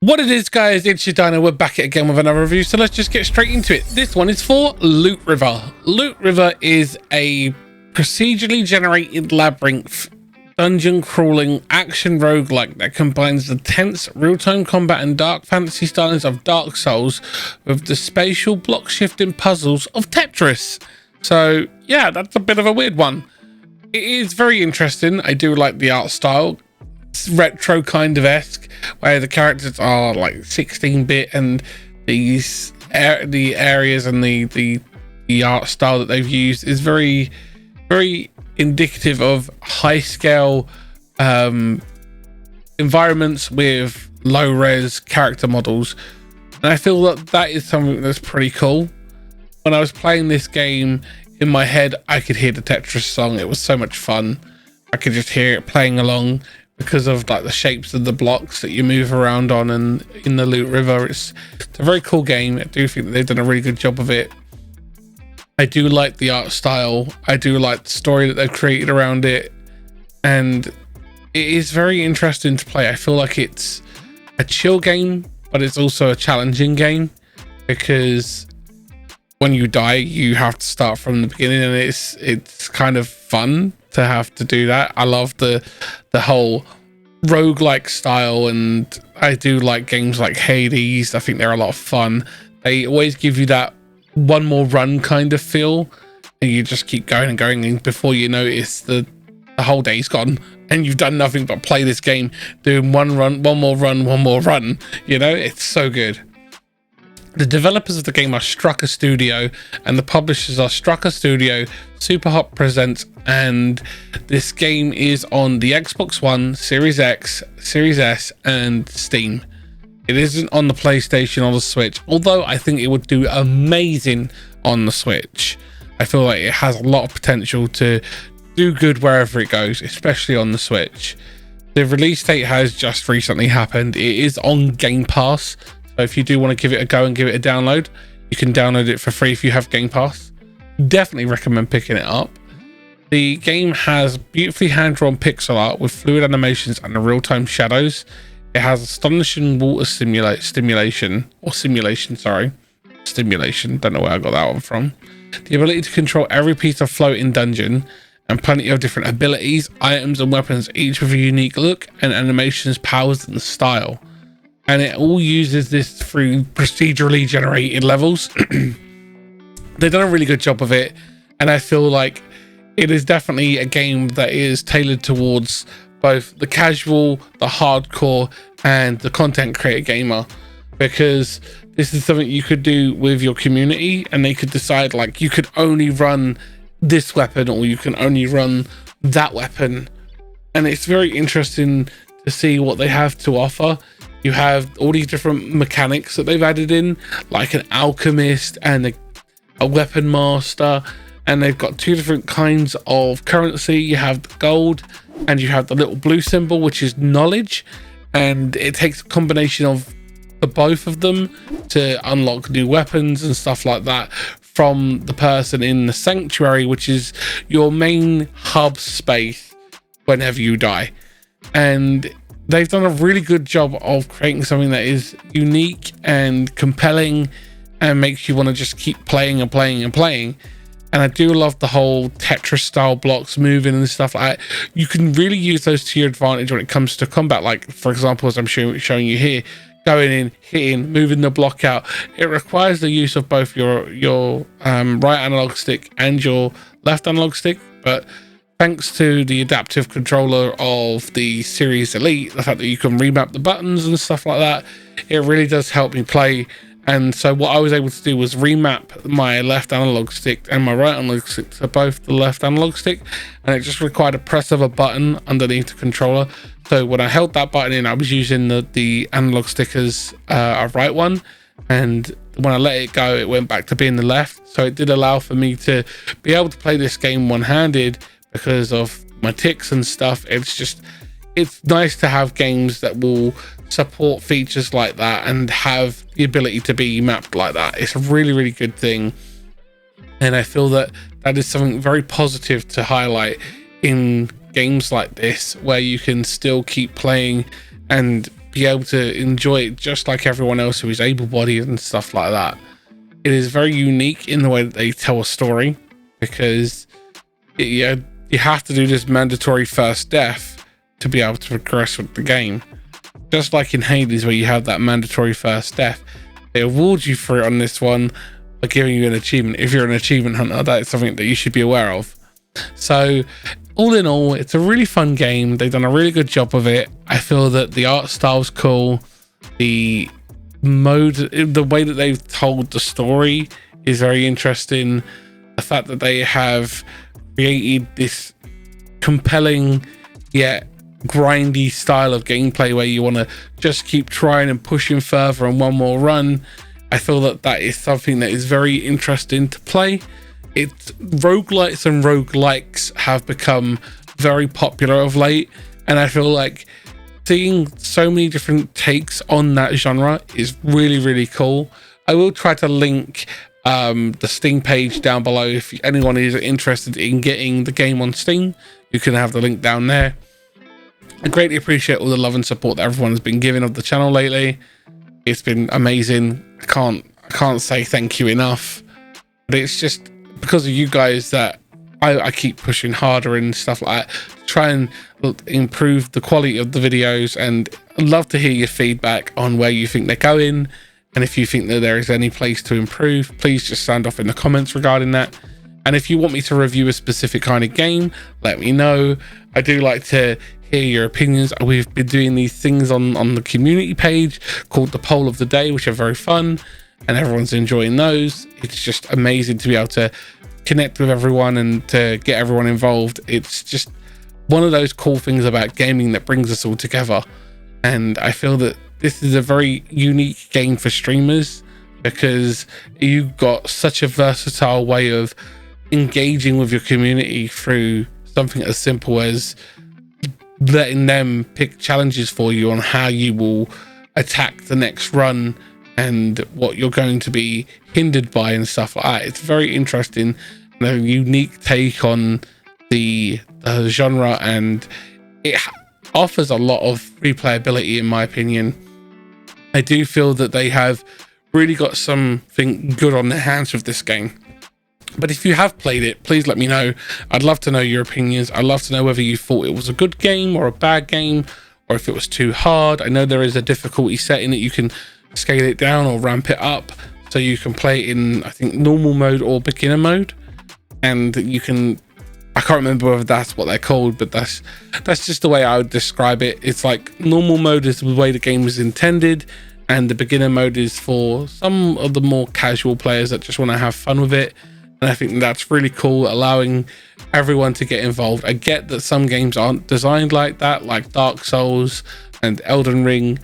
What it is, guys, it's your Dino. We're back again with another review, so let's just get straight into it. This one is for LootRiver. LootRiver is a procedurally generated labyrinth dungeon crawling action roguelike that combines the tense real-time combat and dark fantasy styles of Dark Souls with the spatial block shifting puzzles of Tetris. So yeah, that's a bit of a weird one. It is very interesting. I do like the art style. It's retro kind of esque, where the characters are like 16-bit and the areas and the art style that they've used is very indicative of high scale environments with low res character models, and I feel that is something that's pretty cool. When I was playing this game, in my head I could hear the Tetris song. It was so much fun. I could just hear it playing along because of like the shapes of the blocks that you move around on, and in the LootRiver it's a very cool game. I do think that they've done a really good job of it. I do like the art style. I do like the story that they've created around it, and it is very interesting to play. I feel like it's a chill game, but it's also a challenging game, because when you die you have to start from the beginning, and it's kind of fun to have to do that. I love the whole roguelike style, and I do like games like Hades. I think they're a lot of fun. They always give you that one more run kind of feel, and you just keep going and going, and before you notice the whole day's gone and you've done nothing but play this game, doing one more run. You know, it's so good. The developers of the game are Strucker Studio, and the publishers are Strucker Studio, Superhot Presents, and this game is on the Xbox One, Series X, Series S, and Steam. It isn't on the PlayStation or the Switch, although I think it would do amazing on the Switch. I feel like it has a lot of potential to do good wherever it goes, especially on the Switch. The release date has just recently happened. It is on Game Pass. So if you do want to give it a go and give it a download, you can download it for free if you have Game Pass. Definitely recommend picking it up. The game has beautifully hand-drawn pixel art with fluid animations and real-time shadows. It has astonishing water simulation, don't know where I got that one from. The ability to control every piece of floating dungeon, and plenty of different abilities, items and weapons, each with a unique look and animations, powers and style. And it all uses this through procedurally generated levels. They've done a really good job of it, and I feel like it is definitely a game that is tailored towards both the casual, the hardcore, and the content creator gamer, because this is something you could do with your community, and they could decide like you could only run this weapon or you can only run that weapon, and it's very interesting to see what they have to offer. You have all these different mechanics that they've added in, like an alchemist and a weapon master, and they've got two different kinds of currency. You have the gold and you have the little blue symbol, which is knowledge, and it takes a combination of the both of them to unlock new weapons and stuff like that from the person in the sanctuary, which is your main hub space whenever you die. And they've done a really good job of creating something that is unique and compelling and makes you want to just keep playing and playing and playing. And I do love the whole Tetris style blocks moving and stuff like that. You can really use those to your advantage when it comes to combat. Like, for example, as I'm showing you here, going in, hitting, moving the block out. It requires the use of both your right analog stick and your left analog stick, but thanks to the adaptive controller of the Series Elite, the fact that you can remap the buttons and stuff like that, it really does help me play. And so what I was able to do was remap my left analog stick and my right analog stick to both the left analog stick, and it just required a press of a button underneath the controller. So when I held that button in, I was using the analog stick as a right one, and when I let it go, it went back to being the left. So it did allow for me to be able to play this game one-handed because of my ticks and stuff. It's nice to have games that will support features like that and have the ability to be mapped like that. It's a really good thing, and I feel that is something very positive to highlight in games like this, where you can still keep playing and be able to enjoy it just like everyone else who is able-bodied and stuff like that. It is very unique in the way that they tell a story, because you have to do this mandatory first death to be able to progress with the game. Just like in Hades, where you have that mandatory first death, they award you for it on this one by giving you an achievement. If you're an achievement hunter, that is something that you should be aware of. So all in all, it's a really fun game. They've done a really good job of it. I feel that the art style's cool. The way that they've told the story is very interesting. The fact that they have created this compelling yet grindy style of gameplay where you want to just keep trying and pushing further and one more run, I feel that that is something that is very interesting to play. Roguelites and roguelikes have become very popular of late, and I feel like seeing so many different takes on that genre is really, really cool. I will try to link the Steam page down below. If anyone is interested in getting the game on Steam, you can have the link down there. I greatly appreciate all the love and support that everyone has been giving of the channel lately. It's been amazing. I can't say thank you enough, but it's just because of you guys that I keep pushing harder and stuff like that to try and improve the quality of the videos. And I'd love to hear your feedback on where you think they're going, and if you think that there is any place to improve, please just sound off in the comments regarding that. And if you want me to review a specific kind of game, let me know. I do like to hear your opinions. We've been doing these things on the community page called the poll of the day, which are very fun, and everyone's enjoying those. It's just amazing to be able to connect with everyone and to get everyone involved. It's just one of those cool things about gaming that brings us all together, and I feel that this is a very unique game for streamers because you've got such a versatile way of engaging with your community through something as simple as letting them pick challenges for you on how you will attack the next run and what you're going to be hindered by and stuff like that. It's very interesting and a unique take on the genre, and it offers a lot of replayability in my opinion. I do feel that they have really got something good on their hands with this game. But if you have played it, please let me know. I'd love to know your opinions. I'd love to know whether you thought it was a good game or a bad game, or if it was too hard. I know there is a difficulty setting that you can scale it down or ramp it up, so you can play it in, I think, normal mode or beginner mode. And you can, I can't remember whether that's what they're called, but that's just the way I would describe it. It's like normal mode is the way the game is intended, and the beginner mode is for some of the more casual players that just want to have fun with it. And I think that's really cool, allowing everyone to get involved. I get that some games aren't designed like that, like Dark Souls and Elden Ring.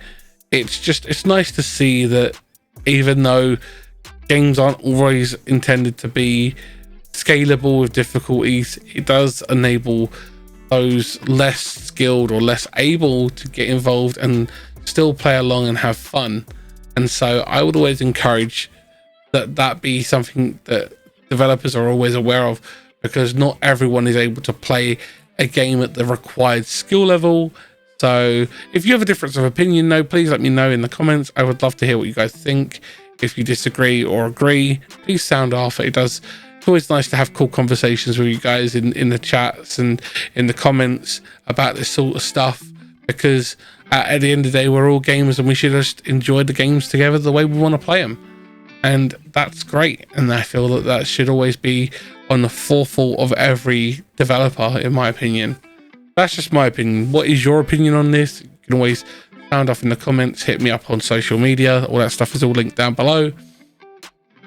It's nice to see that even though games aren't always intended to be scalable with difficulties, it does enable those less skilled or less able to get involved and still play along and have fun. And so I would always encourage that be something that developers are always aware of, because not everyone is able to play a game at the required skill level. So if you have a difference of opinion though, please let me know in the comments. I would love to hear what you guys think. If you disagree or agree, please sound off. It's always nice to have cool conversations with you guys in the chats and in the comments about this sort of stuff, because at the end of the day, we're all gamers and we should just enjoy the games together the way we want to play them. And that's great, and I feel that that should always be on the forefront of every developer, in my opinion. That's just my opinion. What is your opinion on this? You can always sound off in the comments, hit me up on social media. All that stuff is all linked down below.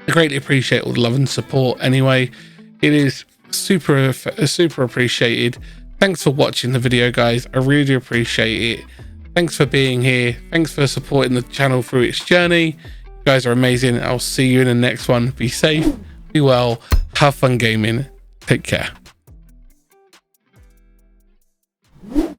I greatly appreciate all the love and support anyway. It is super appreciated. Thanks for watching the video, guys. I really do appreciate it. Thanks for being here. Thanks for supporting the channel through its journey. You guys are amazing. I'll see you in the next one. Be safe, be well, have fun gaming. Take care.